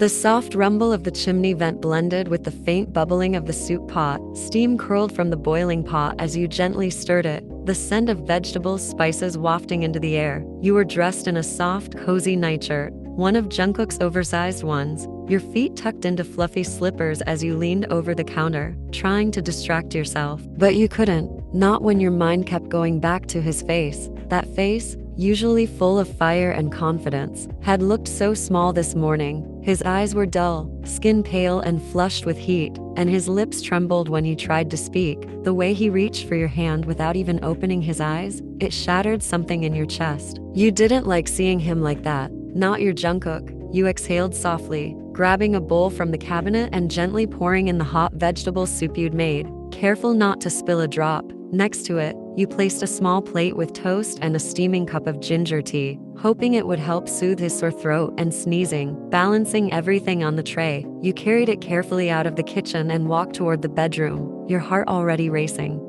The soft rumble of the chimney vent blended with the faint bubbling of the soup pot. Steam curled from the boiling pot as you gently stirred it, the scent of vegetables, spices wafting into the air. You were dressed in a soft, cozy nightshirt, one of Jungkook's oversized ones, your feet tucked into fluffy slippers as you leaned over the counter, trying to distract yourself. But you couldn't, not when your mind kept going back to his face. That face, usually full of fire and confidence, had looked so small this morning. His eyes were dull, skin pale and flushed with heat, and his lips trembled when he tried to speak. The way he reached for your hand without even opening his eyes, it shattered something in your chest. You didn't like seeing him like that. Not your Jungkook. You exhaled softly, grabbing a bowl from the cabinet and gently pouring in the hot vegetable soup you'd made, careful not to spill a drop. Next to it, you placed a small plate with toast and a steaming cup of ginger tea, hoping it would help soothe his sore throat and sneezing. Balancing everything on the tray, you carried it carefully out of the kitchen and walked toward the bedroom, your heart already racing.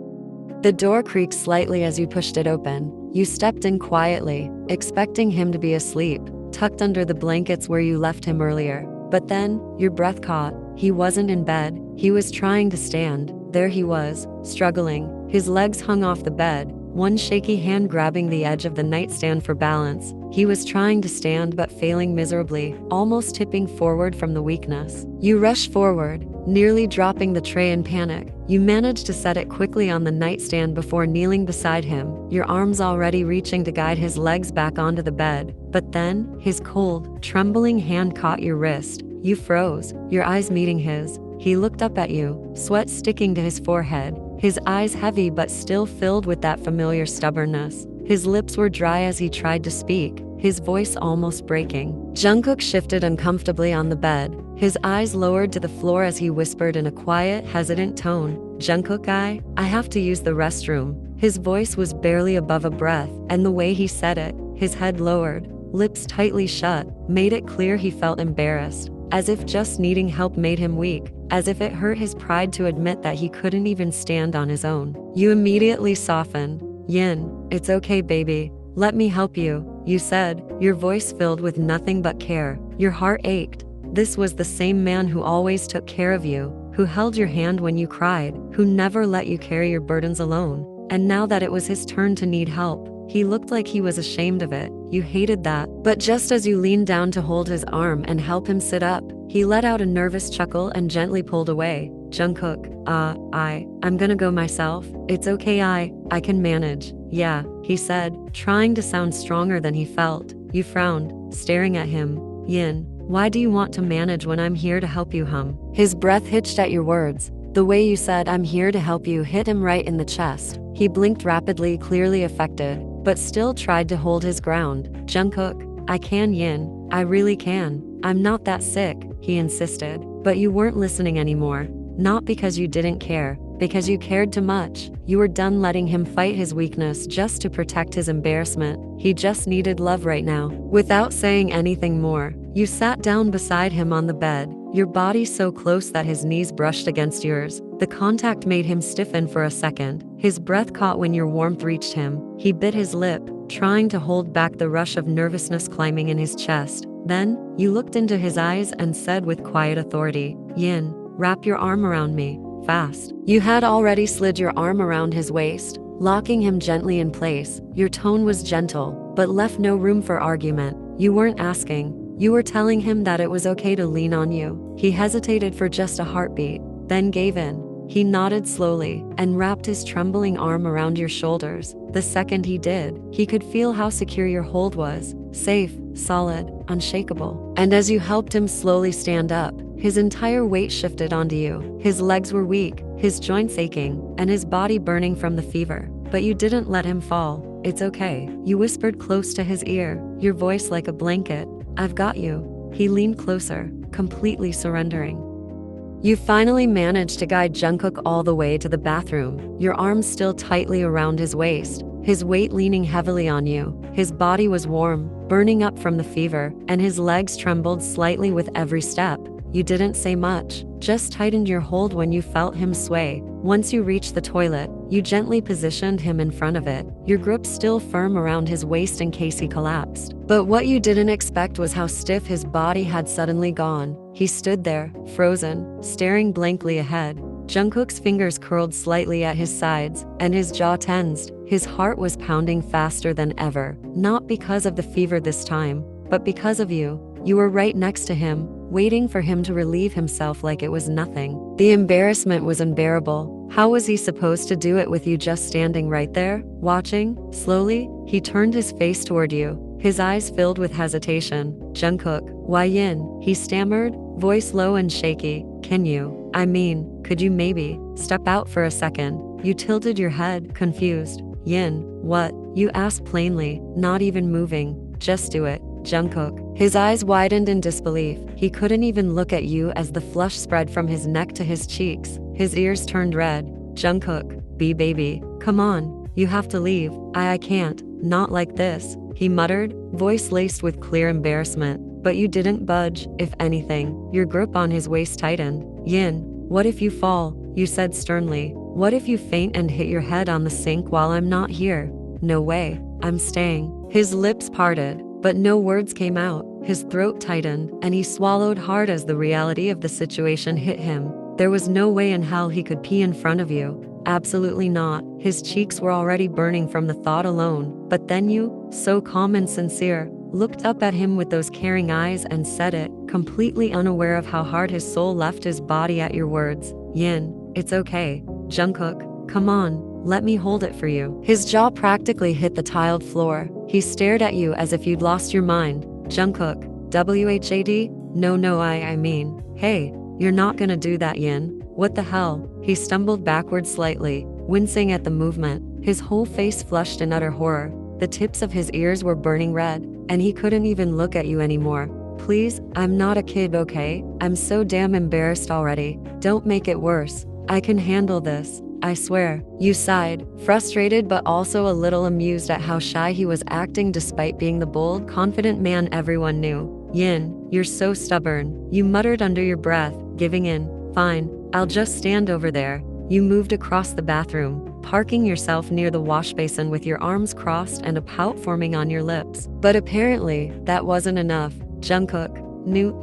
The door creaked slightly as you pushed it open. You stepped in quietly, expecting him to be asleep, tucked under the blankets where you left him earlier. But then, your breath caught. He wasn't in bed. He was trying to stand. There he was, struggling. His legs hung off the bed, one shaky hand grabbing the edge of the nightstand for balance. He was trying to stand but failing miserably, almost tipping forward from the weakness. You rushed forward, nearly dropping the tray in panic. You managed to set it quickly on the nightstand before kneeling beside him, your arms already reaching to guide his legs back onto the bed. But then, his cold, trembling hand caught your wrist. You froze, your eyes meeting his. He looked up at you, sweat sticking to his forehead, his eyes heavy but still filled with that familiar stubbornness. His lips were dry as he tried to speak, his voice almost breaking. Jungkook shifted uncomfortably on the bed, his eyes lowered to the floor as he whispered in a quiet, hesitant tone, "Jungkook, I have to use the restroom." His voice was barely above a breath, and the way he said it, his head lowered, lips tightly shut, made it clear he felt embarrassed. As if just needing help made him weak, as if it hurt his pride to admit that he couldn't even stand on his own. You immediately softened. "Yin, it's okay, baby. Let me help you," you said, your voice filled with nothing but care. Your heart ached. This was the same man who always took care of you, who held your hand when you cried, who never let you carry your burdens alone. And now that it was his turn to need help, he looked like he was ashamed of it. You hated that. But just as you leaned down to hold his arm and help him sit up, he let out a nervous chuckle and gently pulled away. "Jungkook, I'm gonna go myself. It's okay, I can manage." "Yeah," he said, trying to sound stronger than he felt. You frowned, staring at him. "Yin, why do you want to manage when I'm here to help you, hum?" His breath hitched at your words. The way you said, "I'm here to help you," hit him right in the chest. He blinked rapidly, clearly affected, but still tried to hold his ground. "Jungkook, I can, Yin. I really can. I'm not that sick," he insisted. But you weren't listening anymore. Not because you didn't care, because you cared too much. You were done letting him fight his weakness just to protect his embarrassment. He just needed love right now. Without saying anything more, you sat down beside him on the bed, your body so close that his knees brushed against yours. The contact made him stiffen for a second. His breath caught when your warmth reached him. He bit his lip, trying to hold back the rush of nervousness climbing in his chest. Then, you looked into his eyes and said with quiet authority, "Yin, wrap your arm around me, fast." You had already slid your arm around his waist, locking him gently in place. Your tone was gentle, but left no room for argument. You weren't asking. You were telling him that it was okay to lean on you. He hesitated for just a heartbeat, then gave in. He nodded slowly and wrapped his trembling arm around your shoulders. The second he did, he could feel how secure your hold was. Safe, solid, unshakable. And as you helped him slowly stand up, his entire weight shifted onto you. His legs were weak, his joints aching, and his body burning from the fever. But you didn't let him fall. "It's okay," you whispered close to his ear, your voice like a blanket. "I've got you." He leaned closer, completely surrendering. You finally managed to guide Jungkook all the way to the bathroom, your arms still tightly around his waist, his weight leaning heavily on you. His body was warm, burning up from the fever, and his legs trembled slightly with every step. You didn't say much, just tightened your hold when you felt him sway. Once you reached the toilet, you gently positioned him in front of it, your grip still firm around his waist in case he collapsed. But what you didn't expect was how stiff his body had suddenly gone. He stood there, frozen, staring blankly ahead. Jungkook's fingers curled slightly at his sides, and his jaw tensed. His heart was pounding faster than ever, not because of the fever this time, but because of you. You were right next to him, waiting for him to relieve himself like it was nothing. The embarrassment was unbearable. How was he supposed to do it with you just standing right there, watching? Slowly, he turned his face toward you, his eyes filled with hesitation. Jungkook, why Yin? He stammered, voice low and shaky. Could you maybe step out for a second? You tilted your head, confused. Yin, what? You asked plainly, not even moving. Just do it, Jungkook. His eyes widened in disbelief. He couldn't even look at you as the flush spread from his neck to his cheeks. His ears turned red. Jungkook, baby, come on. You have to leave. I can't. Not like this, he muttered, voice laced with clear embarrassment. But you didn't budge. If anything, your grip on his waist tightened. Yin, what if you fall? You said sternly. What if you faint and hit your head on the sink while I'm not here? No way. I'm staying. His lips parted, but no words came out. His throat tightened, and he swallowed hard as the reality of the situation hit him. There was no way in hell he could pee in front of you. Absolutely not. His cheeks were already burning from the thought alone. But then you, so calm and sincere, looked up at him with those caring eyes and said it, completely unaware of how hard his soul left his body at your words. Yin, it's okay. Jungkook, come on, let me hold it for you. His jaw practically hit the tiled floor. He stared at you as if you'd lost your mind. Jungkook, WHAD? No, hey, you're not gonna do that, Yin. What the hell? He stumbled backward slightly, wincing at the movement, his whole face flushed in utter horror. The tips of his ears were burning red, and he couldn't even look at you anymore. Please, I'm not a kid, okay? I'm so damn embarrassed already. Don't make it worse. I can handle this, I swear. You sighed, frustrated but also a little amused at how shy he was acting despite being the bold, confident man everyone knew. Yin, you're so stubborn, you muttered under your breath, giving in. Fine, I'll just stand over there. You moved across the bathroom, parking yourself near the wash basin with your arms crossed and a pout forming on your lips. But apparently, that wasn't enough. Jungkook,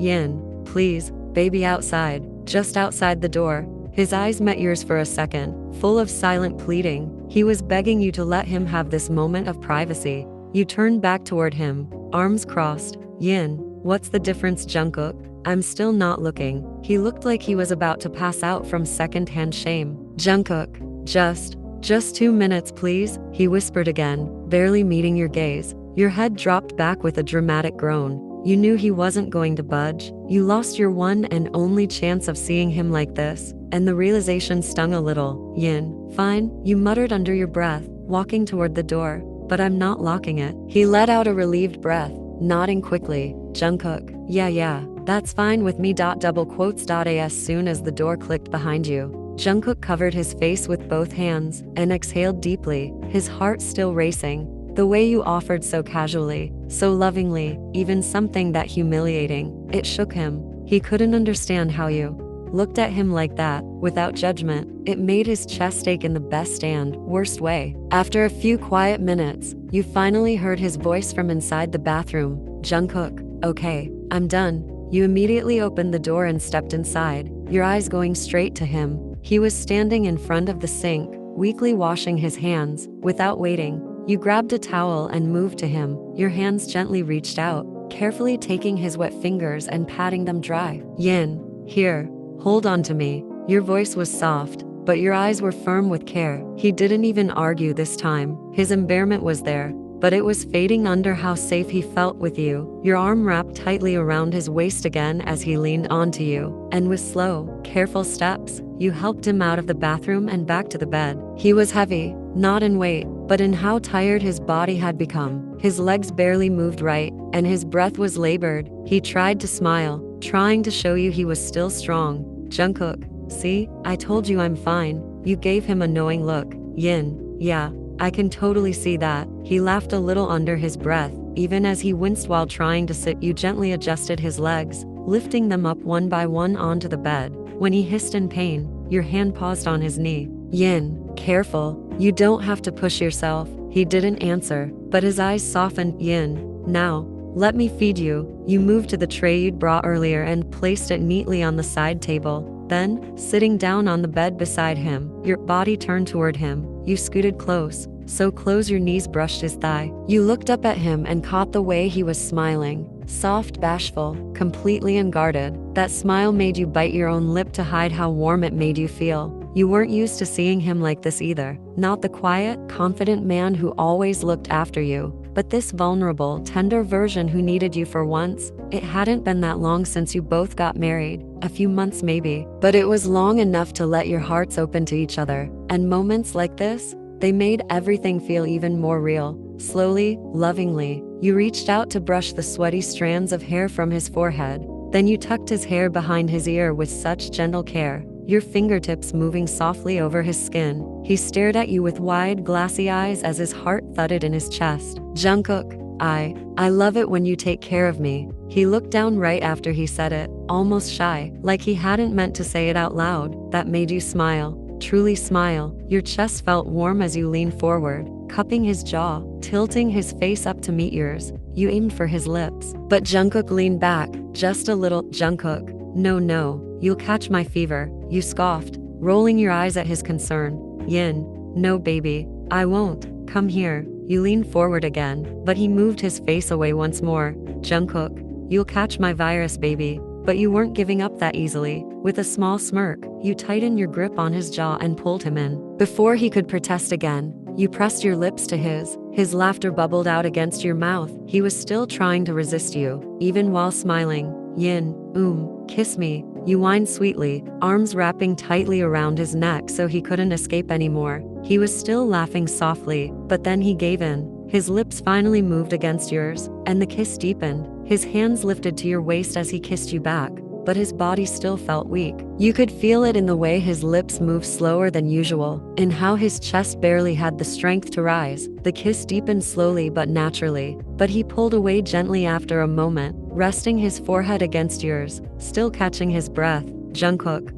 Yin, please, baby outside, just outside the door. His eyes met yours for a second, full of silent pleading. He was begging you to let him have this moment of privacy. You turned back toward him, arms crossed. Yin, what's the difference, Jungkook? I'm still not looking. He looked like he was about to pass out from second-hand shame. Jungkook, just 2 minutes please, he whispered again, barely meeting your gaze. Your head dropped back with a dramatic groan. You knew he wasn't going to budge. You lost your one and only chance of seeing him like this, and the realization stung a little. Yin, fine, you muttered under your breath, walking toward the door, but I'm not locking it. He let out a relieved breath, nodding quickly. Jungkook, yeah, that's fine with me. As soon as the door clicked behind you, Jungkook covered his face with both hands and exhaled deeply, his heart still racing. The way you offered so casually, so lovingly, even something that humiliating, it shook him. He couldn't understand how you looked at him like that, without judgment. It made his chest ache in the best and worst way. After a few quiet minutes, you finally heard his voice from inside the bathroom. Jungkook, okay, I'm done. You immediately opened the door and stepped inside, your eyes going straight to him. He was standing in front of the sink, weakly washing his hands. Without waiting, you grabbed a towel and moved to him. Your hands gently reached out, carefully taking his wet fingers and patting them dry. Yin, here, hold on to me. Your voice was soft, but your eyes were firm with care. He didn't even argue this time. His embarrassment was there, but it was fading under how safe he felt with you. Your arm wrapped tightly around his waist again as he leaned onto you, and with slow, careful steps, you helped him out of the bathroom and back to the bed. He was heavy, not in weight, but in how tired his body had become. His legs barely moved right, and his breath was labored. He tried to smile, trying to show you he was still strong. Jungkook, see, I told you I'm fine. You gave him a knowing look. Yin, yeah, I can totally see that. He laughed a little under his breath, even as he winced while trying to sit. You gently adjusted his legs, lifting them up one by one onto the bed. When he hissed in pain, your hand paused on his knee. Yin, careful. You don't have to push yourself. He didn't answer, but his eyes softened. Yin, now, let me feed you. You moved to the tray you'd brought earlier and placed it neatly on the side table. Then, sitting down on the bed beside him, your body turned toward him. You scooted close, so close your knees brushed his thigh. You looked up at him and caught the way he was smiling. Soft, bashful, completely unguarded. That smile made you bite your own lip to hide how warm it made you feel. You weren't used to seeing him like this either. Not the quiet, confident man who always looked after you, but this vulnerable, tender version who needed you for once. It hadn't been that long since you both got married, a few months maybe, but it was long enough to let your hearts open to each other. And moments like this, they made everything feel even more real. Slowly, lovingly, you reached out to brush the sweaty strands of hair from his forehead. Then you tucked his hair behind his ear with such gentle care, your fingertips moving softly over his skin. He stared at you with wide, glassy eyes as his heart thudded in his chest. Jungkook, I love it when you take care of me. He looked down right after he said it, almost shy, like he hadn't meant to say it out loud. That made you smile, truly smile. Your chest felt warm as you leaned forward, cupping his jaw, tilting his face up to meet yours. You aimed for his lips, but Jungkook leaned back, just a little. Jungkook, no, you'll catch my fever, you scoffed, rolling your eyes at his concern. Yin, no baby, I won't, come here. You leaned forward again, but he moved his face away once more. Jungkook, you'll catch my virus baby. But you weren't giving up that easily. With a small smirk, you tightened your grip on his jaw and pulled him in. Before he could protest again, you pressed your lips to his. His laughter bubbled out against your mouth. He was still trying to resist you, even while smiling. Yin, kiss me. You whined sweetly, arms wrapping tightly around his neck so he couldn't escape anymore. He was still laughing softly, but then he gave in. His lips finally moved against yours, and the kiss deepened. His hands lifted to your waist as he kissed you back, but his body still felt weak. You could feel it in the way his lips moved slower than usual, in how his chest barely had the strength to rise. The kiss deepened slowly but naturally, but he pulled away gently after a moment, resting his forehead against yours, still catching his breath. Jungkook,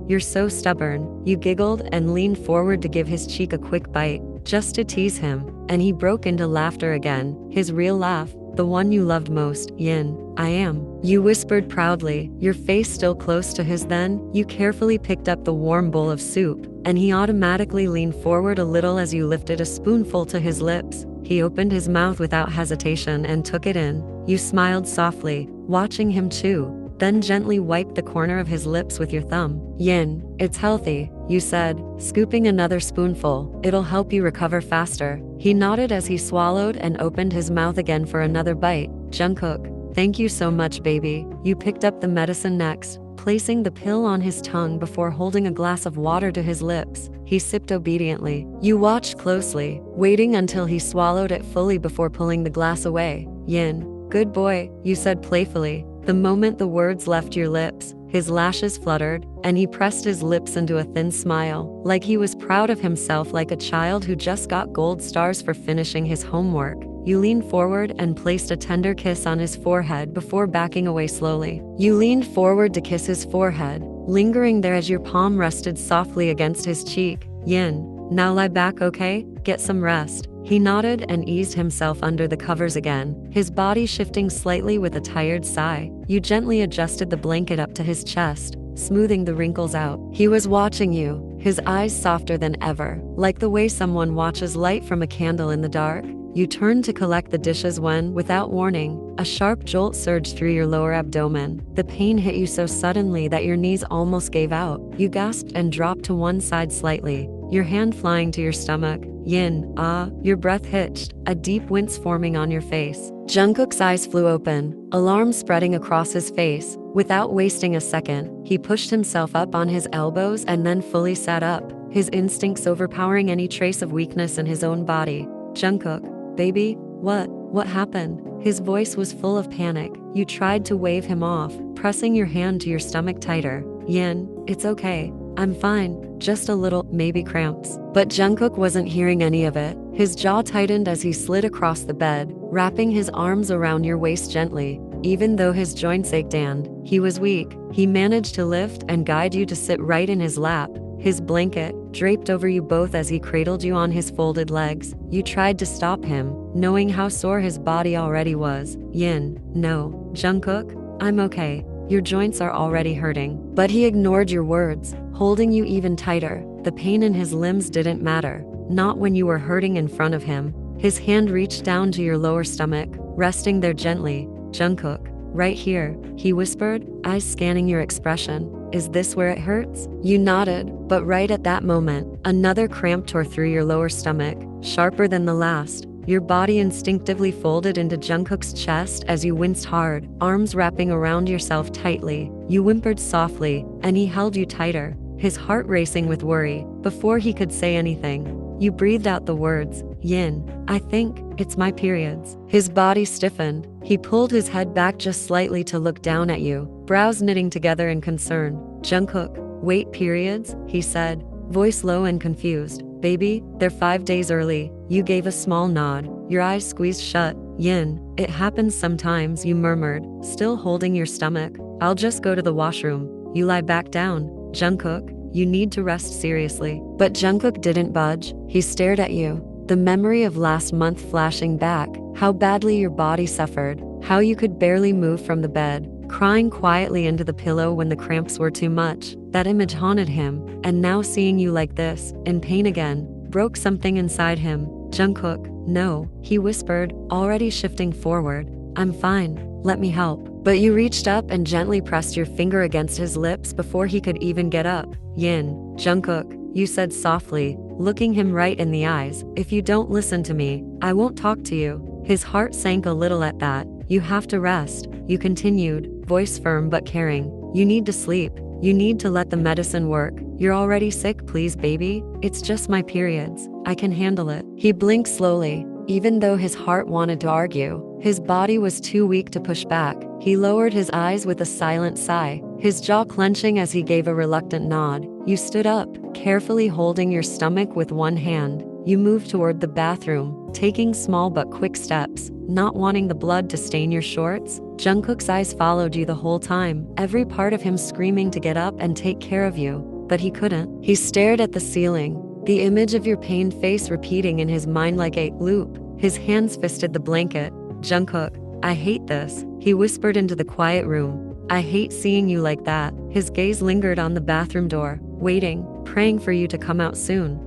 you're so stubborn. You giggled and leaned forward to give his cheek a quick bite, just to tease him, and he broke into laughter again, his real laugh, the one you loved most. Yin, I am. You whispered proudly, your face still close to his. Then, you carefully picked up the warm bowl of soup, and he automatically leaned forward a little as you lifted a spoonful to his lips. He opened his mouth without hesitation and took it in. You smiled softly, watching him chew, then gently wiped the corner of his lips with your thumb. Yin, it's healthy, you said, scooping another spoonful. It'll help you recover faster. He nodded as he swallowed and opened his mouth again for another bite. Jungkook, thank you so much, baby. You picked up the medicine next, placing the pill on his tongue before holding a glass of water to his lips. He sipped obediently. You watched closely, waiting until he swallowed it fully before pulling the glass away. Yin, good boy, you said playfully. The moment the words left your lips, his lashes fluttered, and he pressed his lips into a thin smile, like he was proud of himself, like a child who just got gold stars for finishing his homework. You leaned forward and placed a tender kiss on his forehead before backing away slowly. You leaned forward to kiss his forehead, lingering there as your palm rested softly against his cheek. Yin, now lie back, okay? Get some rest. He nodded and eased himself under the covers again, his body shifting slightly with a tired sigh. You gently adjusted the blanket up to his chest, smoothing the wrinkles out. He was watching you, his eyes softer than ever, like the way someone watches light from a candle in the dark. You turned to collect the dishes when, without warning, a sharp jolt surged through your lower abdomen. The pain hit you so suddenly that your knees almost gave out. You gasped and dropped to one side slightly, your hand flying to your stomach. Yin, your breath hitched, a deep wince forming on your face. Jungkook's eyes flew open, alarm spreading across his face. Without wasting a second, he pushed himself up on his elbows and then fully sat up, his instincts overpowering any trace of weakness in his own body. Jungkook, baby, what happened? His voice was full of panic. You tried to wave him off, pressing your hand to your stomach tighter. Yin, it's okay. I'm fine, just a little, maybe cramps. But Jungkook wasn't hearing any of it. His jaw tightened as he slid across the bed, wrapping his arms around your waist gently. Even though his joints ached and he was weak, he managed to lift and guide you to sit right in his lap, his blanket draped over you both as he cradled you on his folded legs. You tried to stop him, knowing how sore his body already was. Yin, no, Jungkook, I'm okay. Your joints are already hurting. But he ignored your words, holding you even tighter. The pain in his limbs didn't matter, not when you were hurting in front of him. His hand reached down to your lower stomach, resting there gently. Jungkook, right here, he whispered, eyes scanning your expression. Is this where it hurts? You nodded, but right at that moment, another cramp tore through your lower stomach, sharper than the last. Your body instinctively folded into Jungkook's chest as you winced hard, arms wrapping around yourself tightly. You whimpered softly, and he held you tighter, his heart racing with worry. Before he could say anything, you breathed out the words, Yin, I think it's my periods. His body stiffened. He pulled his head back just slightly to look down at you, brows knitting together in concern. Jungkook, wait, periods? He said, voice low and confused. Baby, they're 5 days early. You gave a small nod, your eyes squeezed shut. Yin, it happens sometimes, you murmured, still holding your stomach. I'll just go to the washroom. You lie back down. Jungkook, you need to rest seriously. But Jungkook didn't budge. He stared at you, the memory of last month flashing back, how badly your body suffered, how you could barely move from the bed, crying quietly into the pillow when the cramps were too much. That image haunted him, and now seeing you like this, in pain again, broke something inside him. Jungkook, no, he whispered, already shifting forward. I'm fine, let me help. But you reached up and gently pressed your finger against his lips before he could even get up. Yin, Jungkook, you said softly, looking him right in the eyes, if you don't listen to me, I won't talk to you. His heart sank a little at that. You have to rest, you continued, voice firm but caring. You need to sleep. You need to let the medicine work. You're already sick, please, baby. It's just my periods. I can handle it. He blinked slowly. Even though his heart wanted to argue, his body was too weak to push back. He lowered his eyes with a silent sigh, his jaw clenching as he gave a reluctant nod. You stood up, carefully holding your stomach with one hand. You moved toward the bathroom, taking small but quick steps, not wanting the blood to stain your shorts. Jungkook's eyes followed you the whole time, every part of him screaming to get up and take care of you. But he couldn't. He stared at the ceiling, the image of your pained face repeating in his mind like a loop. His hands fisted the blanket. Jungkook, I hate this, he whispered into the quiet room. I hate seeing you like that. His gaze lingered on the bathroom door, waiting, praying for you to come out soon.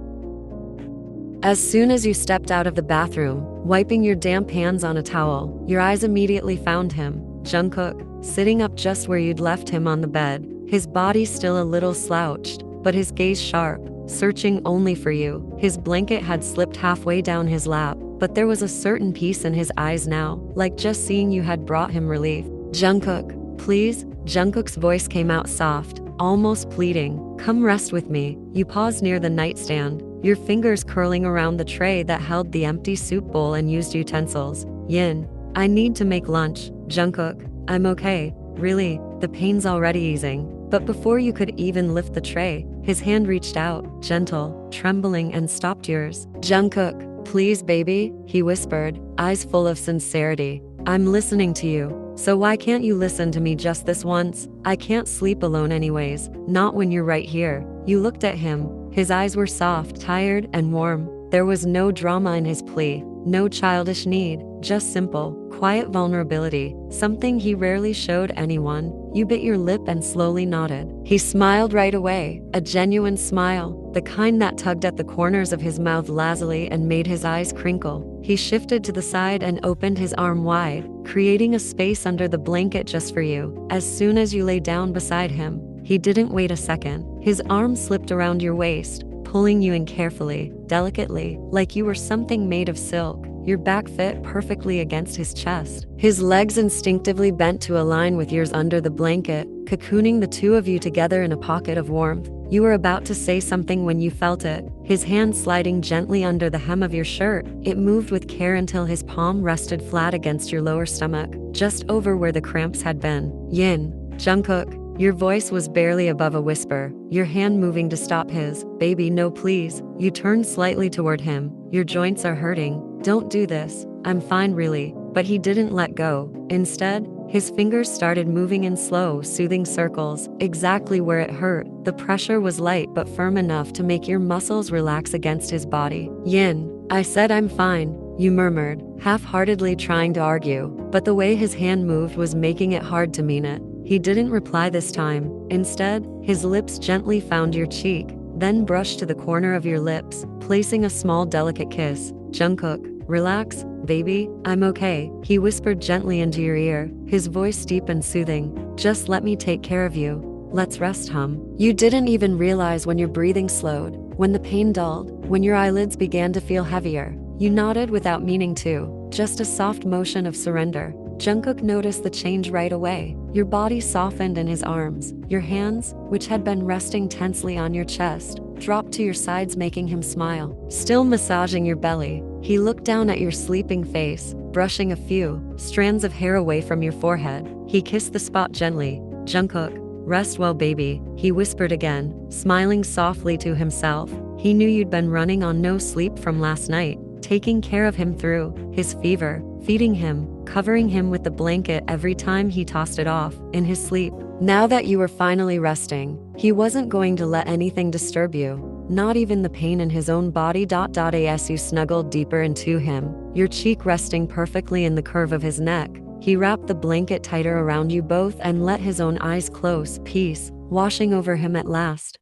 As soon as you stepped out of the bathroom, wiping your damp hands on a towel, your eyes immediately found him, Jungkook, sitting up just where you'd left him on the bed, his body still a little slouched, but his gaze sharp, searching only for you. His blanket had slipped halfway down his lap, but there was a certain peace in his eyes now, like just seeing you had brought him relief. Jungkook, please? Jungkook's voice came out soft, almost pleading. Come rest with me. You paused near the nightstand, your fingers curling around the tray that held the empty soup bowl and used utensils. Yin, I need to make lunch. Jungkook, I'm okay, really, the pain's already easing. But before you could even lift the tray, his hand reached out, gentle, trembling, and stopped yours. Jungkook, please, baby, he whispered, eyes full of sincerity. I'm listening to you. So why can't you listen to me just this once? I can't sleep alone anyways, not when you're right here. You looked at him. His eyes were soft, tired, and warm. There was no drama in his plea, no childish need, just simple, quiet vulnerability, something he rarely showed anyone. You bit your lip and slowly nodded. He smiled right away, a genuine smile, the kind that tugged at the corners of his mouth lazily and made his eyes crinkle. He shifted to the side and opened his arm wide, creating a space under the blanket just for you. As soon as you lay down beside him, he didn't wait a second. His arm slipped around your waist, pulling you in carefully, delicately, like you were something made of silk. Your back fit perfectly against his chest. His legs instinctively bent to align with yours under the blanket, cocooning the two of you together in a pocket of warmth. You were about to say something when you felt it, his hand sliding gently under the hem of your shirt. It moved with care until his palm rested flat against your lower stomach, just over where the cramps had been. Yin, Jungkook, your voice was barely above a whisper, your hand moving to stop his. Baby, no, please. You turned slightly toward him. Your joints are hurting. Don't do this. I'm fine, really. But he didn't let go. Instead, His fingers started moving in slow, soothing circles, exactly where it hurt. The pressure was light but firm enough to make your muscles relax against his body. Yin, I said I'm fine, you murmured, half-heartedly trying to argue, but the way his hand moved was making it hard to mean it. He didn't reply this time. Instead, his lips gently found your cheek, then brushed to the corner of your lips, placing a small delicate kiss. Jungkook, relax, baby, I'm okay, he whispered gently into your ear, his voice deep and soothing. Just let me take care of you. Let's rest, hum. You didn't even realize when your breathing slowed, when the pain dulled, when your eyelids began to feel heavier. You nodded without meaning to, just a soft motion of surrender. Jungkook noticed the change right away. Your body softened in his arms. Your hands, which had been resting tensely on your chest, dropped to your sides, making him smile. Still massaging your belly, he looked down at your sleeping face, brushing a few strands of hair away from your forehead. He kissed the spot gently. Jungkook, rest well, baby, he whispered again, smiling softly to himself. He knew you'd been running on no sleep from last night, taking care of him through his fever, feeding him, covering him with the blanket every time he tossed it off in his sleep. Now that you were finally resting, he wasn't going to let anything disturb you, not even the pain in his own body. As you snuggled deeper into him, your cheek resting perfectly in the curve of his neck, he wrapped the blanket tighter around you both and let his own eyes close, peace washing over him at last.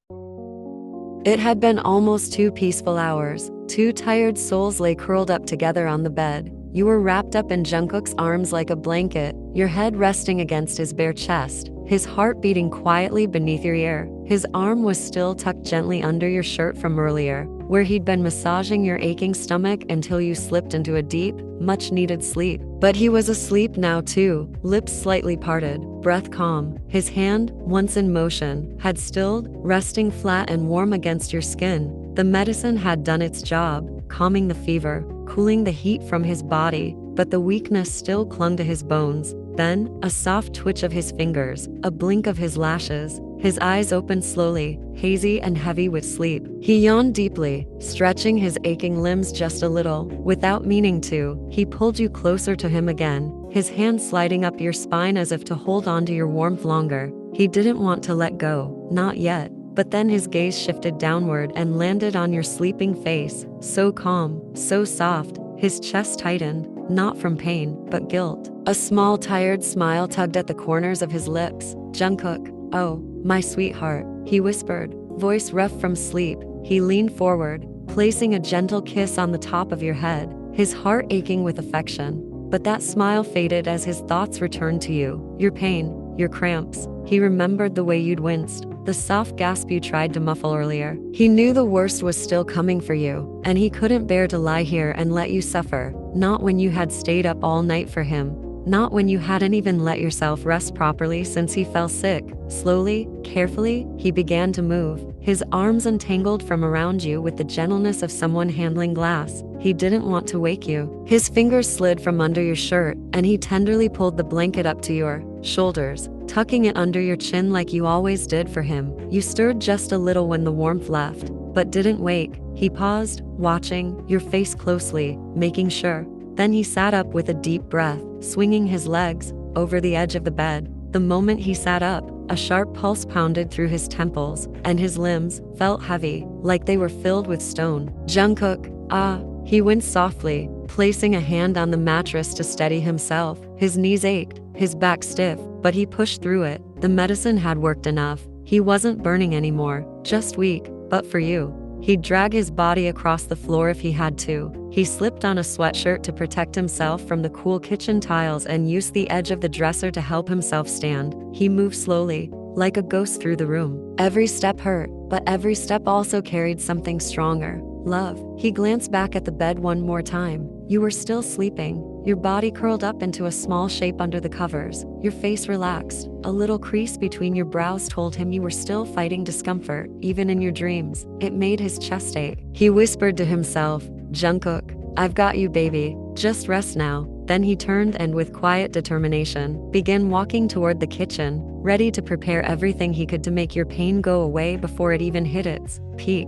It had been almost 2 peaceful hours. 2 tired souls lay curled up together on the bed. You were wrapped up in Jungkook's arms like a blanket, your head resting against his bare chest, his heart beating quietly beneath your ear. His arm was still tucked gently under your shirt from earlier, where he'd been massaging your aching stomach until you slipped into a deep, much-needed sleep. But he was asleep now too, lips slightly parted, breath calm. His hand, once in motion, had stilled, resting flat and warm against your skin. The medicine had done its job, calming the fever, cooling the heat from his body, but the weakness still clung to his bones. Then, a soft twitch of his fingers, a blink of his lashes. His eyes opened slowly, hazy and heavy with sleep. He yawned deeply, stretching his aching limbs just a little. Without meaning to, he pulled you closer to him again, his hand sliding up your spine as if to hold on to your warmth longer. He didn't want to let go, not yet. But then his gaze shifted downward and landed on your sleeping face, so calm, so soft. His chest tightened, not from pain, but guilt. A small tired smile tugged at the corners of his lips. Jungkook, oh, my sweetheart, he whispered, voice rough from sleep. He leaned forward, placing a gentle kiss on the top of your head, his heart aching with affection. But that smile faded as his thoughts returned to you, your pain, your cramps. He remembered the way you'd winced, the soft gasp you tried to muffle earlier. He knew the worst was still coming for you, and he couldn't bear to lie here and let you suffer, not when you had stayed up all night for him, not when you hadn't even let yourself rest properly since he fell sick. Slowly, carefully, he began to move, his arms untangled from around you with the gentleness of someone handling glass. He didn't want to wake you. His fingers slid from under your shirt, and he tenderly pulled the blanket up to your shoulders, tucking it under your chin like you always did for him. You stirred just a little when the warmth left, but didn't wake. He paused, watching your face closely, making sure. Then he sat up with a deep breath, swinging his legs over the edge of the bed. The moment he sat up, a sharp pulse pounded through his temples, and his limbs felt heavy, like they were filled with stone. Jungkook, ah, he winced softly, placing a hand on the mattress to steady himself. His knees ached, his back stiff, but he pushed through it. The medicine had worked enough. He wasn't burning anymore, just weak, but for you. He'd drag his body across the floor if he had to. He slipped on a sweatshirt to protect himself from the cool kitchen tiles and used the edge of the dresser to help himself stand. He moved slowly, like a ghost through the room. Every step hurt, but every step also carried something stronger. Love. He glanced back at the bed one more time. You were still sleeping, your body curled up into a small shape under the covers, your face relaxed. A little crease between your brows told him you were still fighting discomfort, even in your dreams. It made his chest ache. He whispered to himself, Jungkook, I've got you, baby. Just rest now. Then he turned and with quiet determination, began walking toward the kitchen, ready to prepare everything he could to make your pain go away before it even hit its peak.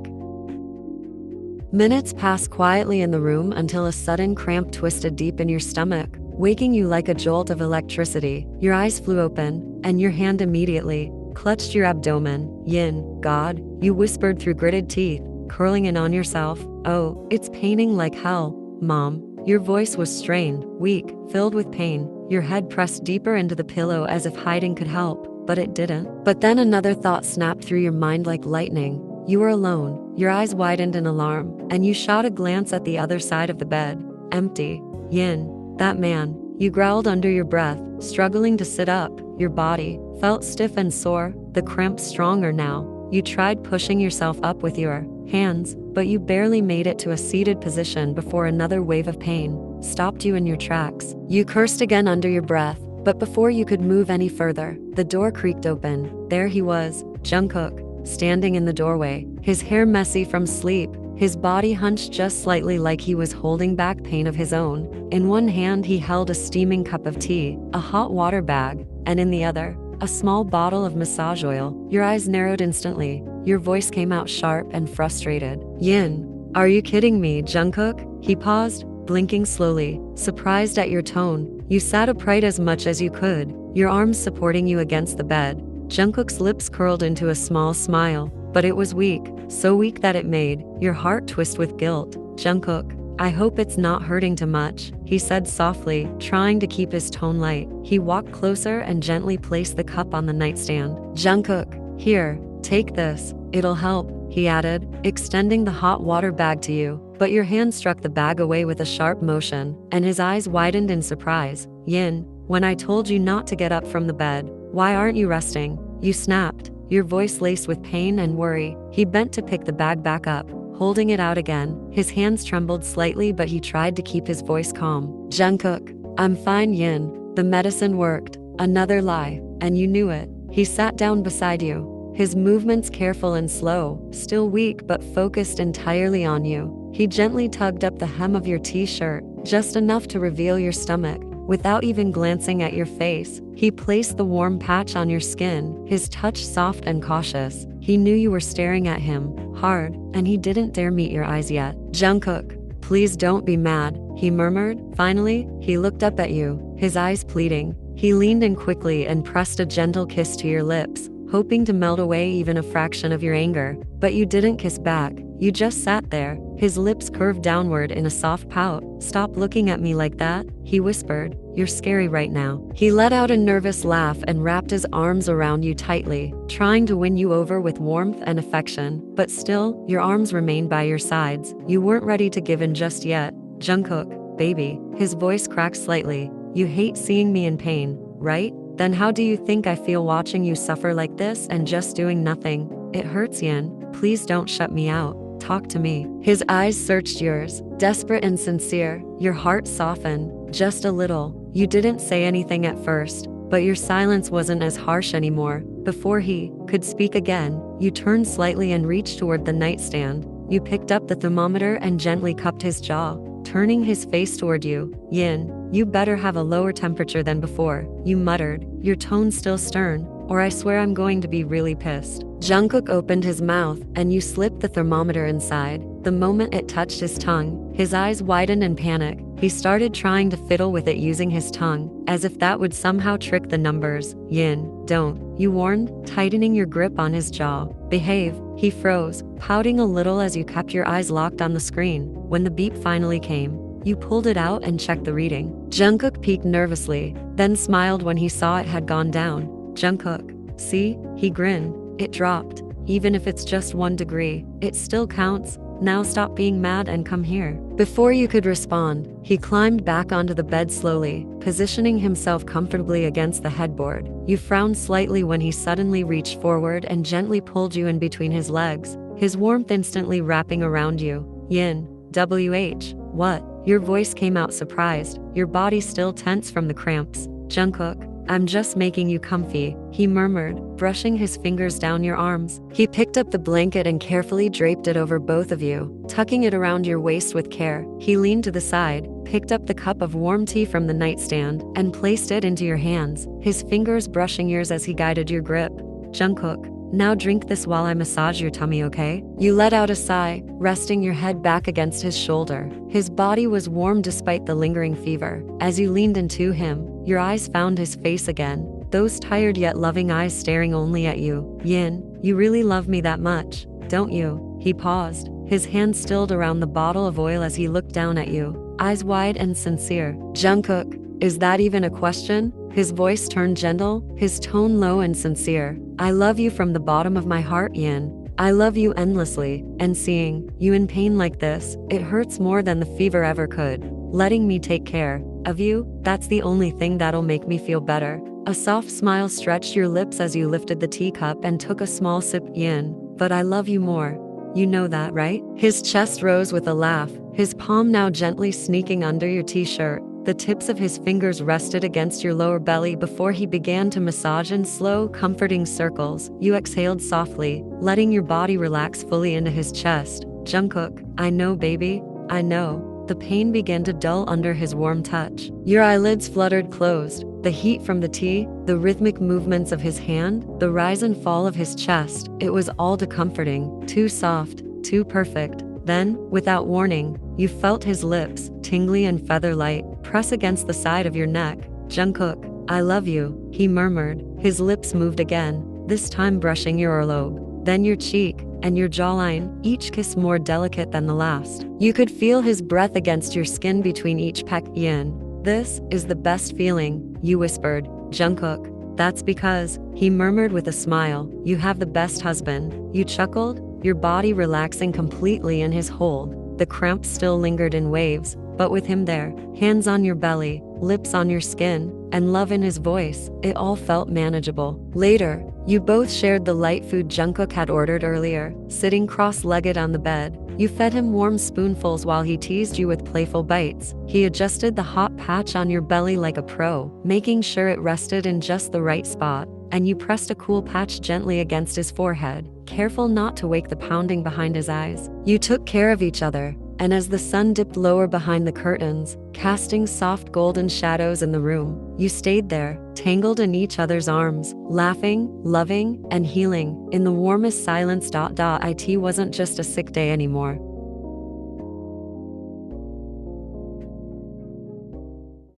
Minutes passed quietly in the room until a sudden cramp twisted deep in your stomach. waking you like a jolt of electricity. Your eyes flew open, and your hand immediately clutched your abdomen. Yin, God, you whispered through gritted teeth, curling in on yourself. Oh, it's paining like hell, Mom. Your voice was strained, weak, filled with pain. Your head pressed deeper into the pillow as if hiding could help, but it didn't. But then another thought snapped through your mind like lightning. You were alone. Your eyes widened in alarm, and you shot a glance at the other side of the bed. Empty. Yin, that man. You growled under your breath, struggling to sit up. Your body felt stiff and sore, the cramps stronger now. You tried pushing yourself up with your hands, but you barely made it to a seated position before another wave of pain stopped you in your tracks. You cursed again under your breath, but before you could move any further, the door creaked open. There he was, Jungkook, standing in the doorway, his hair messy from sleep, his body hunched just slightly like he was holding back pain of his own. In one hand he held a steaming cup of tea, a hot water bag, and in the other, a small bottle of massage oil. Your eyes narrowed instantly. Your voice came out sharp and frustrated. Yin, are you kidding me, Jungkook? He paused, blinking slowly, surprised at your tone. You sat upright as much as you could, your arms supporting you against the bed. Jungkook's lips curled into a small smile, but it was weak, so weak that it made your heart twist with guilt. Jungkook, I hope it's not hurting too much, he said softly, trying to keep his tone light. He walked closer and gently placed the cup on the nightstand. Jungkook, here, take this, it'll help, he added, extending the hot water bag to you. But your hand struck the bag away with a sharp motion, and his eyes widened in surprise. Yin, when I told you not to get up from the bed, why aren't you resting? You snapped, your voice laced with pain and worry. He bent to pick the bag back up, holding it out again. His hands trembled slightly, but he tried to keep his voice calm. Jungkook, I'm fine, Yin. The medicine worked. Another lie, and you knew it. He sat down beside you, his movements careful and slow, still weak but focused entirely on you. He gently tugged up the hem of your t-shirt, just enough to reveal your stomach. Without even glancing at your face, he placed the warm patch on your skin, his touch soft and cautious. He knew you were staring at him, hard, and he didn't dare meet your eyes yet. Jungkook, please don't be mad, he murmured. Finally, he looked up at you, his eyes pleading. He leaned in quickly and pressed a gentle kiss to your lips, hoping to melt away even a fraction of your anger. But you didn't kiss back, you just sat there, his lips curved downward in a soft pout. Stop looking at me like that, he whispered. You're scary right now. He let out a nervous laugh and wrapped his arms around you tightly, trying to win you over with warmth and affection. But still, your arms remained by your sides. You weren't ready to give in just yet. Jungkook, baby, his voice cracked slightly. You hate seeing me in pain, right? Then how do you think I feel watching you suffer like this and just doing nothing? It hurts, Yin. Please don't shut me out. Talk to me. His eyes searched yours, desperate and sincere. Your heart softened, just a little. You didn't say anything at first, but your silence wasn't as harsh anymore. Before he could speak again, you turned slightly and reached toward the nightstand. You picked up the thermometer and gently cupped his jaw, turning his face toward you. Yin, you better have a lower temperature than before, you muttered, your tone still stern, or I swear I'm going to be really pissed. Jungkook opened his mouth, and you slipped the thermometer inside. The moment it touched his tongue, his eyes widened in panic. He started trying to fiddle with it using his tongue, as if that would somehow trick the numbers. Yin, don't, you warned, tightening your grip on his jaw. Behave. He froze, pouting a little as you kept your eyes locked on the screen. When the beep finally came, you pulled it out and checked the reading. Jungkook peeked nervously, then smiled when he saw it had gone down. Jungkook, see? He grinned. It dropped. Even if it's just 1 degree, it still counts. Now stop being mad and come here. Before you could respond, he climbed back onto the bed slowly, positioning himself comfortably against the headboard. You frowned slightly when he suddenly reached forward and gently pulled you in between his legs, his warmth instantly wrapping around you. Yin, WH, what? Your voice came out surprised, your body still tense from the cramps. Jungkook, I'm just making you comfy, he murmured, brushing his fingers down your arms. He picked up the blanket and carefully draped it over both of you, tucking it around your waist with care. He leaned to the side, picked up the cup of warm tea from the nightstand, and placed it into your hands, his fingers brushing yours as he guided your grip. Jungkook, Now drink this while I massage your tummy, okay? You let out a sigh, resting your head back against his shoulder. His body was warm despite the lingering fever. As you leaned into him, your eyes found his face again. Those tired yet loving eyes staring only at you. Yin, you really love me that much, don't you? He paused, his hand stilled around the bottle of oil as he looked down at you, eyes wide and sincere. Jungkook, is that even a question? His voice turned gentle, his tone low and sincere. I love you from the bottom of my heart, Yin. I love you endlessly, and seeing you in pain like this, it hurts more than the fever ever could. Letting me take care of you, that's the only thing that'll make me feel better. A soft smile stretched your lips as you lifted the teacup and took a small sip. Yin, but I love you more. You know that, right? His chest rose with a laugh, his palm now gently sneaking under your t-shirt. The tips of his fingers rested against your lower belly before he began to massage in slow, comforting circles. You exhaled softly, letting your body relax fully into his chest. Jungkook, I know, baby, I know. The pain began to dull under his warm touch. Your eyelids fluttered closed. The heat from the tea, the rhythmic movements of his hand, the rise and fall of his chest, it was all too comforting, too soft, too perfect. Then, without warning, you felt his lips, tingly and feather-light, press against the side of your neck. Jungkook, I love you, he murmured. His lips moved again, this time brushing your earlobe, then your cheek, and your jawline, each kiss more delicate than the last. You could feel his breath against your skin between each peck. Yin, this is the best feeling, you whispered. Jungkook, that's because, he murmured with a smile, you have the best husband. You chuckled, your body relaxing completely in his hold. The cramps still lingered in waves, but with him there, hands on your belly, lips on your skin, and love in his voice, it all felt manageable. Later, you both shared the light food Jungkook had ordered earlier. Sitting cross-legged on the bed, you fed him warm spoonfuls while he teased you with playful bites. He adjusted the hot patch on your belly like a pro, making sure it rested in just the right spot, and you pressed a cool patch gently against his forehead, careful not to wake the pounding behind his eyes. You took care of each other, and as the sun dipped lower behind the curtains, casting soft golden shadows in the room, you stayed there, tangled in each other's arms, laughing, loving, and healing. In the warmest silence. It wasn't just a sick day anymore.